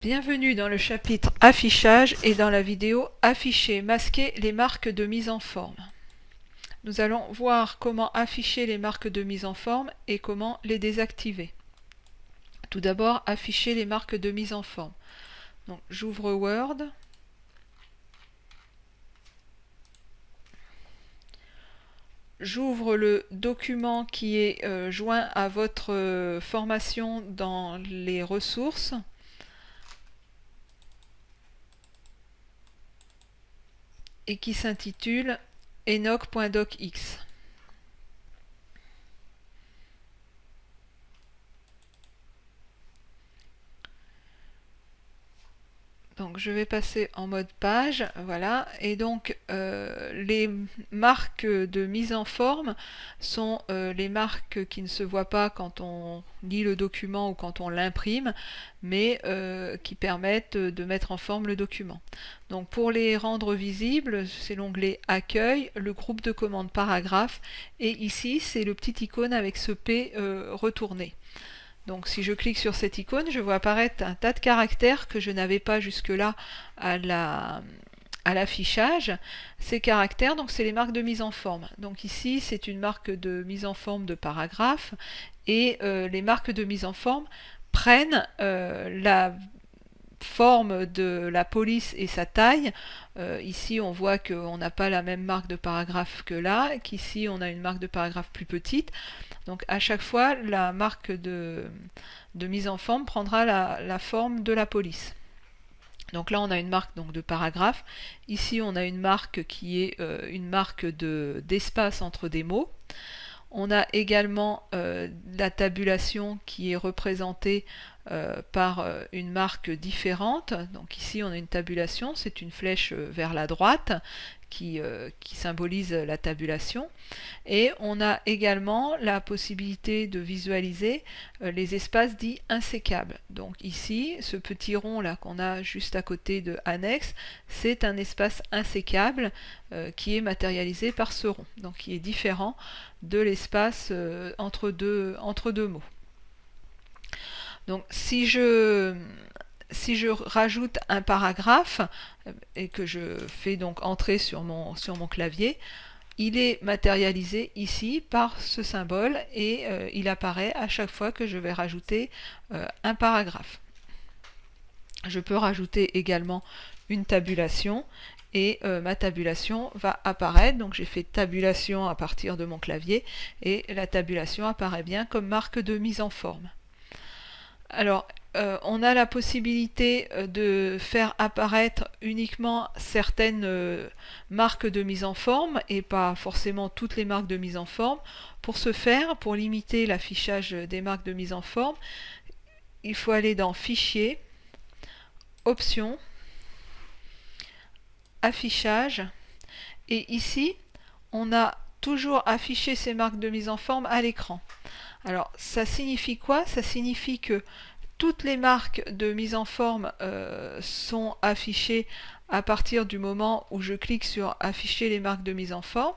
Bienvenue dans le chapitre affichage et dans la vidéo afficher, masquer les marques de mise en forme. Nous allons voir comment afficher les marques de mise en forme et comment les désactiver. Tout d'abord, afficher les marques de mise en forme. Donc, j'ouvre Word. J'ouvre le document qui est joint à votre formation dans les ressources. Et qui s'intitule enoch.docx. Donc je vais passer en mode page, voilà, et donc les marques de mise en forme sont les marques qui ne se voient pas quand on lit le document ou quand on l'imprime, mais qui permettent de mettre en forme le document. Donc pour les rendre visibles, c'est l'onglet Accueil, le groupe de commandes paragraphe, et ici c'est le petit icône avec ce P retourné. Donc si je clique sur cette icône, je vois apparaître un tas de caractères que je n'avais pas jusque-là à l'affichage. Ces caractères, donc c'est les marques de mise en forme. Donc ici, c'est une marque de mise en forme de paragraphe et les marques de mise en forme prennent la forme de la police et sa taille. Ici on voit qu'on n'a pas la même marque de paragraphe que là, qu'ici on a une marque de paragraphe plus petite. Donc à chaque fois la marque de mise en forme prendra la forme de la police. Donc là on a une marque donc, de paragraphe. Ici on a une marque qui est une marque d'espace entre des mots. On a également la tabulation qui est représentée par une marque différente. Donc ici on a une tabulation, c'est une flèche vers la droite qui symbolise la tabulation. Et on a également la possibilité de visualiser les espaces dits insécables. Donc ici, ce petit rond là qu'on a juste à côté de annexe, c'est un espace insécable qui est matérialisé par ce rond, donc qui est différent de l'espace entre deux mots. Donc si je rajoute un paragraphe et que je fais donc entrer sur mon clavier, il est matérialisé ici par ce symbole et il apparaît à chaque fois que je vais rajouter un paragraphe. Je peux rajouter également une tabulation et ma tabulation va apparaître. Donc j'ai fait tabulation à partir de mon clavier et la tabulation apparaît bien comme marque de mise en forme. Alors, on a la possibilité de faire apparaître uniquement certaines marques de mise en forme et pas forcément toutes les marques de mise en forme. Pour ce faire, pour limiter l'affichage des marques de mise en forme, il faut aller dans Fichier, Options, Affichage, et ici, on a toujours affiché ces marques de mise en forme à l'écran. Alors, ça signifie quoi? Ça signifie que toutes les marques de mise en forme sont affichées à partir du moment où je clique sur afficher les marques de mise en forme,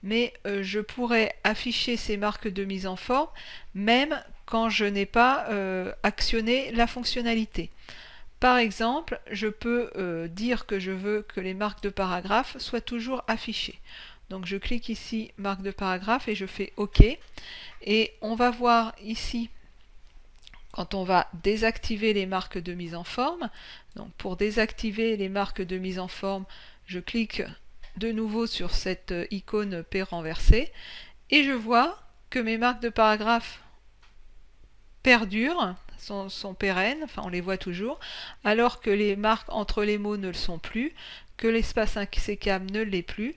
mais je pourrais afficher ces marques de mise en forme même quand je n'ai pas actionné la fonctionnalité. Par exemple, je peux dire que je veux que les marques de paragraphe soient toujours affichées. Donc je clique ici marque de paragraphe et je fais OK. Et on va voir ici quand on va désactiver les marques de mise en forme. Donc pour désactiver les marques de mise en forme, je clique de nouveau sur cette icône P renversée et je vois que mes marques de paragraphe perdurent, sont pérennes, enfin on les voit toujours, alors que les marques entre les mots ne le sont plus, que l'espace insécable ne l'est plus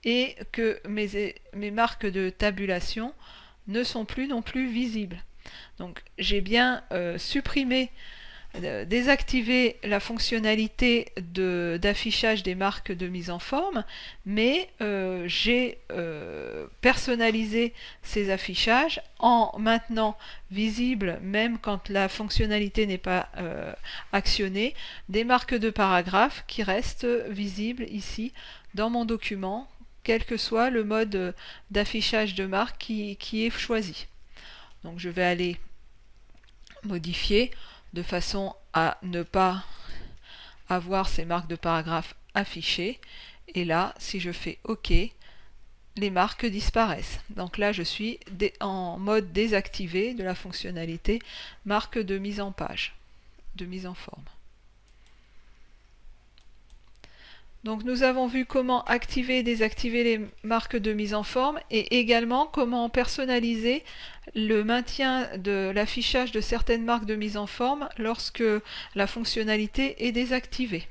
et que mes marques de tabulation ne sont plus non plus visibles. Donc j'ai bien désactivé la fonctionnalité d'affichage des marques de mise en forme, mais j'ai personnalisé ces affichages en maintenant visible, même quand la fonctionnalité n'est pas actionnée, des marques de paragraphe qui restent visibles ici dans mon document, quel que soit le mode d'affichage de marque qui est choisi. Donc je vais aller modifier de façon à ne pas avoir ces marques de paragraphe affichées. Et là, si je fais OK, les marques disparaissent. Donc là, je suis en mode désactivé de la fonctionnalité marque de mise en page, de mise en forme. Donc nous avons vu comment activer et désactiver les marques de mise en forme et également comment personnaliser le maintien de l'affichage de certaines marques de mise en forme lorsque la fonctionnalité est désactivée.